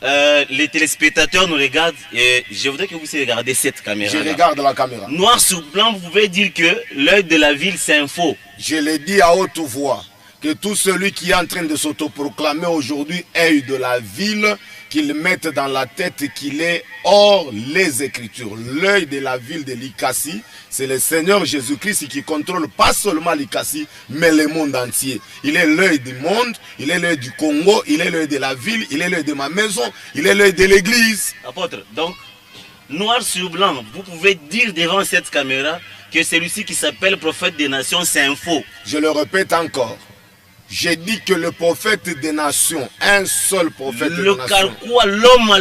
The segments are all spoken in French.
les téléspectateurs nous regardent et je voudrais que vous regardez cette caméra. Je regarde la caméra. Noir sur blanc, vous pouvez dire que l'œil de la ville, c'est un faux. Je l'ai dit à haute voix, que tout celui qui est en train de s'autoproclamer aujourd'hui œil de la ville, qu'il mette dans la tête qu'il est hors les Écritures. L'œil de la ville de l'Ikassi, c'est le Seigneur Jésus-Christ qui contrôle pas seulement l'Ikassi, mais le monde entier. Il est l'œil du monde, il est l'œil du Congo, il est l'œil de la ville, il est l'œil de ma maison, il est l'œil de l'église. Apôtre, donc, noir sur blanc, vous pouvez dire devant cette caméra que celui-ci qui s'appelle prophète des nations, c'est un faux. Je le répète encore. J'ai dit que le prophète des nations, un seul prophète des nations. Carquois, l'homme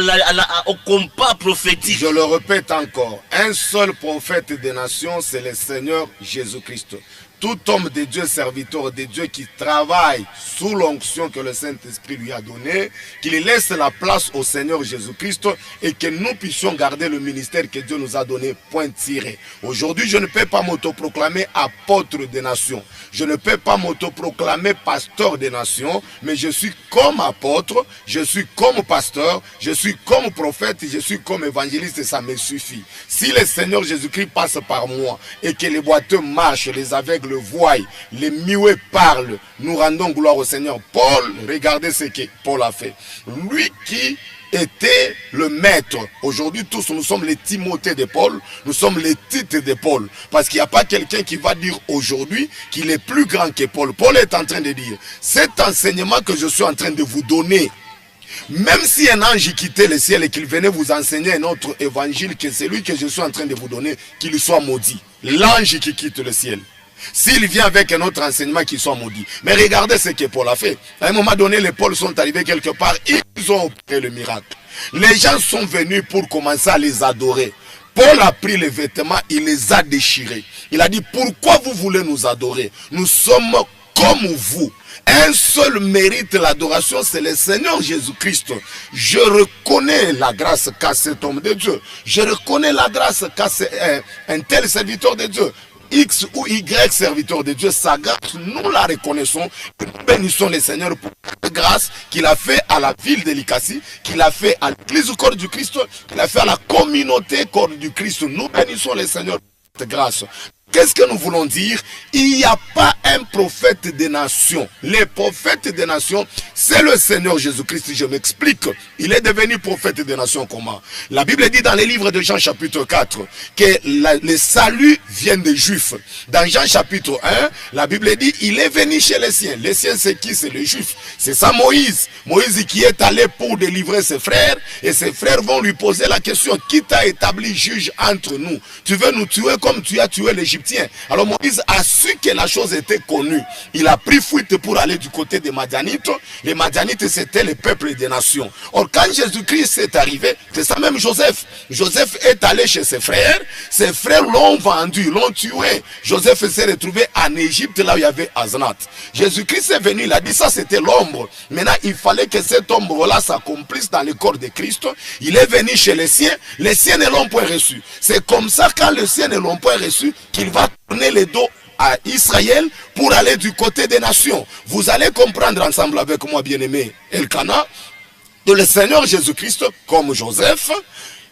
au compas prophétique. Je le répète encore, un seul prophète des nations, c'est le Seigneur Jésus-Christ. Tout homme de Dieu, serviteur de Dieu qui travaille sous l'onction que le Saint-Esprit lui a donnée, qu'il laisse la place au Seigneur Jésus-Christ et que nous puissions garder le ministère que Dieu nous a donné, point tiré. Aujourd'hui, je ne peux pas m'autoproclamer apôtre des nations. Je ne peux pas m'autoproclamer pasteur des nations, mais je suis comme apôtre, je suis comme pasteur, je suis comme prophète, je suis comme évangéliste et ça me suffit. Si le Seigneur Jésus-Christ passe par moi et que les boiteux marchent, les aveugles voient, les muets parlent, nous rendons gloire au Seigneur. Paul, regardez ce que Paul a fait. Lui qui était le maître. Aujourd'hui, tous, nous sommes les Timothée de Paul, nous sommes les titres de Paul. Parce qu'il n'y a pas quelqu'un qui va dire aujourd'hui qu'il est plus grand que Paul. Paul est en train de dire, cet enseignement que je suis en train de vous donner, même si un ange quittait le ciel et qu'il venait vous enseigner un autre évangile que celui que je suis en train de vous donner, qu'il soit maudit. L'ange qui quitte le ciel. S'il vient avec un autre enseignement qui soit maudit. Mais regardez ce que Paul a fait. À un moment donné, les Pauls sont arrivés quelque part. Ils ont opéré le miracle. Les gens sont venus pour commencer à les adorer. Paul a pris les vêtements, il les a déchirés. Il a dit, pourquoi vous voulez nous adorer? Nous sommes comme vous. Un seul mérite l'adoration, c'est le Seigneur Jésus-Christ. Je reconnais la grâce qu'a cet homme de Dieu. Je reconnais la grâce qu'a un tel serviteur de Dieu. X ou Y serviteur de Dieu, sa grâce, nous la reconnaissons. Nous bénissons le Seigneur pour la grâce qu'il a fait à la ville de l'Ikassi, qu'il a fait à l'église du corps du Christ, qu'il a fait à la communauté corps du Christ. Nous bénissons le Seigneur pour cette grâce. Qu'est-ce que nous voulons dire? Il n'y a pas un prophète des nations. Les prophètes des nations, c'est le Seigneur Jésus-Christ. Je m'explique. Il est devenu prophète des nations comment? La Bible dit dans les livres de Jean chapitre 4 que le salut vient des Juifs. Dans Jean chapitre 1, la Bible dit il est venu chez les siens. Les siens, c'est qui? C'est les Juifs. C'est ça Moïse. Moïse qui est allé pour délivrer ses frères. Et ses frères vont lui poser la question, qui t'a établi juge entre nous? Tu veux nous tuer comme tu as tué l'Égyptien? Alors Moïse a su que la chose était connue. Il a pris fuite pour aller du côté des Madianites. Les Madianites, c'était le peuple des nations. Or, quand Jésus-Christ est arrivé, c'est ça même Joseph. Joseph est allé chez ses frères. Ses frères l'ont vendu, l'ont tué. Joseph s'est retrouvé en Égypte, là où il y avait Aznat. Jésus-Christ est venu, il a dit ça, c'était l'ombre. Maintenant, il fallait que cette ombre-là s'accomplisse dans le corps de Christ. Il est venu chez les siens ne l'ont point reçu. C'est comme ça, quand les siens ne l'ont point reçu, qu'il va tourner le dos à Israël pour aller du côté des nations. Vous allez comprendre ensemble avec moi, bien-aimé Elkana, que le Seigneur Jésus-Christ, comme Joseph,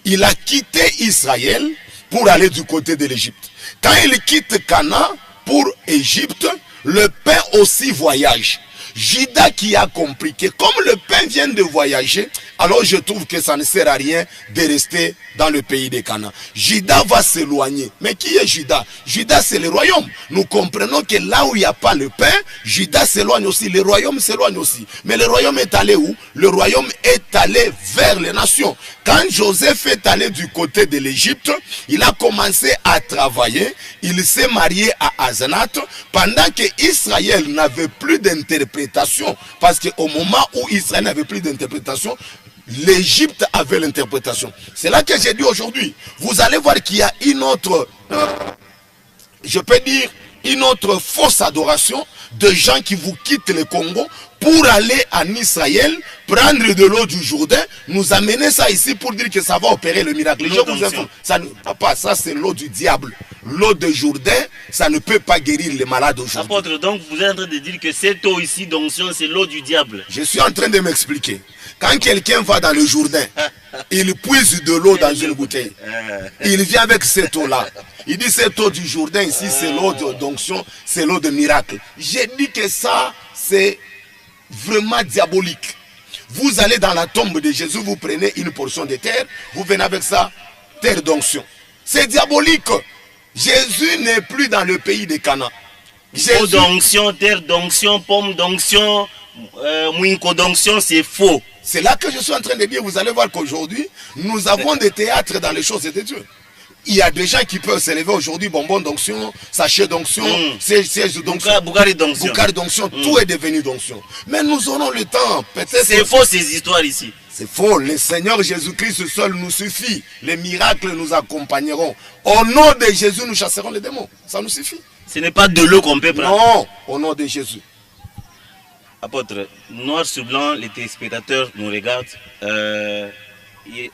il a quitté Israël pour aller du côté de l'Égypte. Quand il quitte Cana pour Égypte, le pain aussi voyage. Judas qui a compris que comme le pain vient de voyager, alors je trouve que ça ne sert à rien de rester dans le pays de Canaan. Judas va s'éloigner. Mais qui est Judas? Judas, c'est le royaume. Nous comprenons que là où il n'y a pas le pain, Judas s'éloigne aussi. Le royaume s'éloigne aussi. Mais le royaume est allé où? Le royaume est allé vers les nations. Quand Joseph est allé du côté de l'Égypte, il a commencé à travailler. Il s'est marié à Asenat pendant que Israël n'avait plus d'interprétation. Parce qu'au moment où Israël n'avait plus d'interprétation, l'Égypte avait l'interprétation. C'est là que j'ai dit aujourd'hui, vous allez voir qu'il y a une autre, je peux dire, une autre fausse adoration de gens qui vous quittent le Congo pour aller en Israël, prendre de l'eau du Jourdain, nous amener ça ici pour dire que ça va opérer le miracle. Je vous informe, papa, ça c'est l'eau du diable. L'eau de Jourdain, ça ne peut pas guérir les malades aujourd'hui. Apôtre, donc vous êtes en train de dire que cette eau ici d'onction, c'est l'eau du diable. Je suis en train de m'expliquer. Quand quelqu'un va dans le Jourdain, il puise de l'eau dans une bouteille. Il vient avec cette eau-là. Il dit cette eau du Jourdain ici, c'est l'eau d'onction, c'est l'eau de miracle. J'ai dit que ça, c'est vraiment diabolique. Vous allez dans la tombe de Jésus, vous prenez une portion de terre, vous venez avec ça, terre d'onction. C'est diabolique. Jésus n'est plus dans le pays de Cana. Eau d'onction, terre d'onction, pomme d'onction, mouinko d'onction, c'est faux. C'est là que je suis en train de dire, vous allez voir qu'aujourd'hui, nous avons des théâtres dans les choses de Dieu. Il y a des gens qui peuvent s'élever aujourd'hui, bonbon d'onction, sachet d'onction, siège d'onction, Boukari d'onction. Boukari d'onction, tout est devenu d'onction. Mais nous aurons le temps, peut-être. C'est faux ces histoires ici. C'est faux, le Seigneur Jésus-Christ seul nous suffit. Les miracles nous accompagneront. Au nom de Jésus, nous chasserons les démons. Ça nous suffit. Ce n'est pas de l'eau qu'on peut prendre. Non, au nom de Jésus. Apôtre, noir sur blanc, les téléspectateurs nous regardent.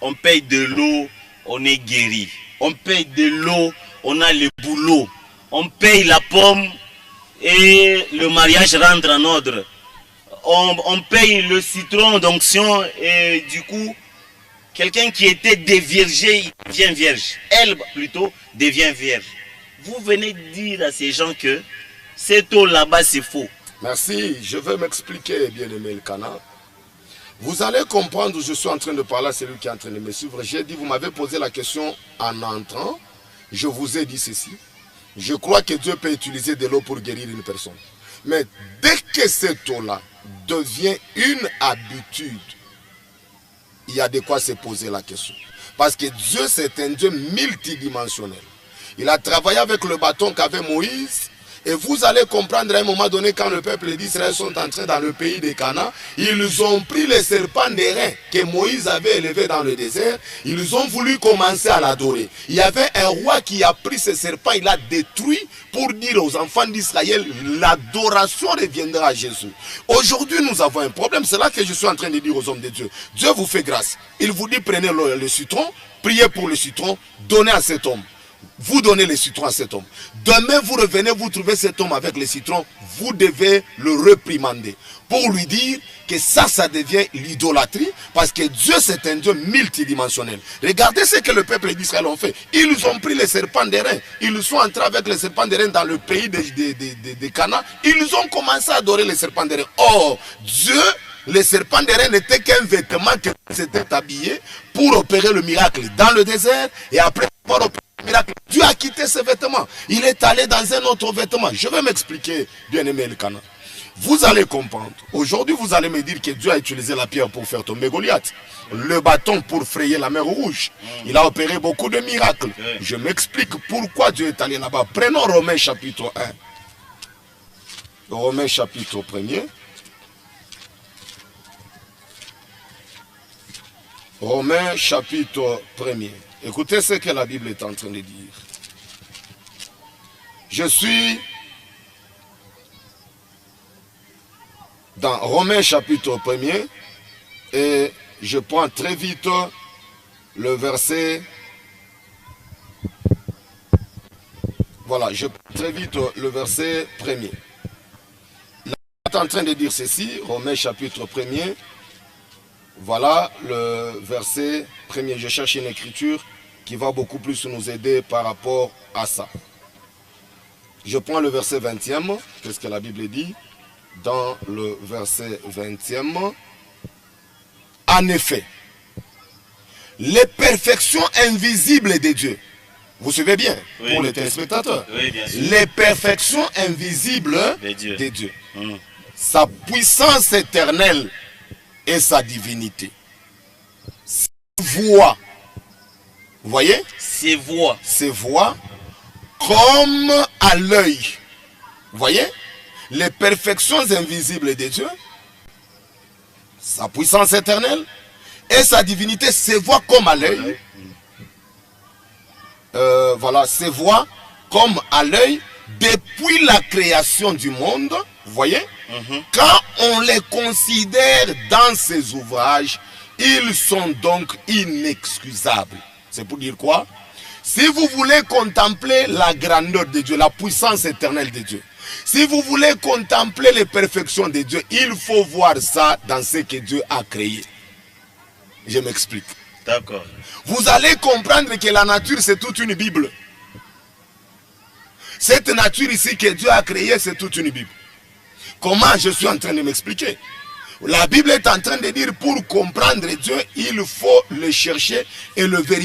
On paye de l'eau, on est guéri. On paye de l'eau, on a le boulot. On paye la pomme et le mariage rentre en ordre. On paye le citron d'onction et du coup, quelqu'un qui était déviergé, il devient vierge. Elle, plutôt, devient vierge. Vous venez dire à ces gens que cette eau là-bas, c'est faux. Merci, je vais m'expliquer, bien-aimé Elkana. Vous allez comprendre, je suis en train de parler à celui qui est en train de me suivre. J'ai dit, vous m'avez posé la question en entrant. Je vous ai dit ceci. Je crois que Dieu peut utiliser de l'eau pour guérir une personne. Mais dès que cette eau-là devient une habitude, il y a de quoi se poser la question. Parce que Dieu, c'est un Dieu multidimensionnel. Il a travaillé avec le bâton qu'avait Moïse. Et vous allez comprendre à un moment donné, quand le peuple d'Israël sont entrés dans le pays de Canaan, ils ont pris les serpents d'airain que Moïse avait élevés dans le désert. Ils ont voulu commencer à l'adorer. Il y avait un roi qui a pris ce serpent, il l'a détruit pour dire aux enfants d'Israël, l'adoration reviendra à Jésus. Aujourd'hui, nous avons un problème. C'est là que je suis en train de dire aux hommes de Dieu. Dieu vous fait grâce. Il vous dit, prenez le citron, priez pour le citron, donnez à cet homme. Vous donnez les citrons à cet homme. Demain, vous revenez, vous trouvez cet homme avec les citrons. Vous devez le réprimander. Pour lui dire que ça devient l'idolâtrie. Parce que Dieu, c'est un Dieu multidimensionnel. Regardez ce que le peuple d'Israël ont fait. Ils ont pris les serpents d'airain. Ils sont entrés avec les serpents d'airain dans le pays de Canaan. Ils ont commencé à adorer les serpents d'airain. Or, Dieu, les serpents d'airain n'étaient qu'un vêtement que s'était habillé pour opérer le miracle dans le désert. Et après avoir opéré miracle, Dieu a quitté ses vêtements. Il est allé dans un autre vêtement. Je vais m'expliquer, bien-aimé Elkana. Vous allez comprendre. Aujourd'hui, vous allez me dire que Dieu a utilisé la pierre pour faire tomber Goliath. Le bâton pour frayer la mer Rouge. Il a opéré beaucoup de miracles. Je m'explique pourquoi Dieu est allé là-bas. Prenons Romains chapitre 1. Romains chapitre 1er. Romains chapitre 1er. Écoutez ce que la Bible est en train de dire. Je suis dans Romains chapitre 1er et je prends très vite le verset. Voilà, je prends très vite le verset 1er. Là, est en train de dire ceci, Romains chapitre 1er. Voilà le verset 1er. Je cherche une écriture qui va beaucoup plus nous aider par rapport à ça. Je prends le verset 20e. Qu'est-ce que la Bible dit? Dans le verset 20e. En effet, les perfections invisibles de Dieu. Vous suivez bien, oui, pour les téléspectateurs. Oui, bien sûr. Les perfections invisibles de Dieu. Sa puissance éternelle et sa divinité. Ses voix. Vous voyez? Ses voix. Ses voix comme à l'œil. Vous voyez? Les perfections invisibles de Dieu, sa puissance éternelle et sa divinité, ses voix comme à l'œil. Voilà, ses voix comme à l'œil depuis la création du monde Vous voyez? Quand on les considère dans ces ouvrages, ils sont donc inexcusables. C'est pour dire quoi? Si vous voulez contempler la grandeur de Dieu, la puissance éternelle de Dieu, si vous voulez contempler les perfections de Dieu, il faut voir ça dans ce que Dieu a créé. Je m'explique. D'accord. Vous allez comprendre que la nature, c'est toute une Bible. Cette nature ici que Dieu a créée, c'est toute une Bible. Comment je suis en train de m'expliquer? La Bible est en train de dire, pour comprendre Dieu, il faut le chercher et le vérifier.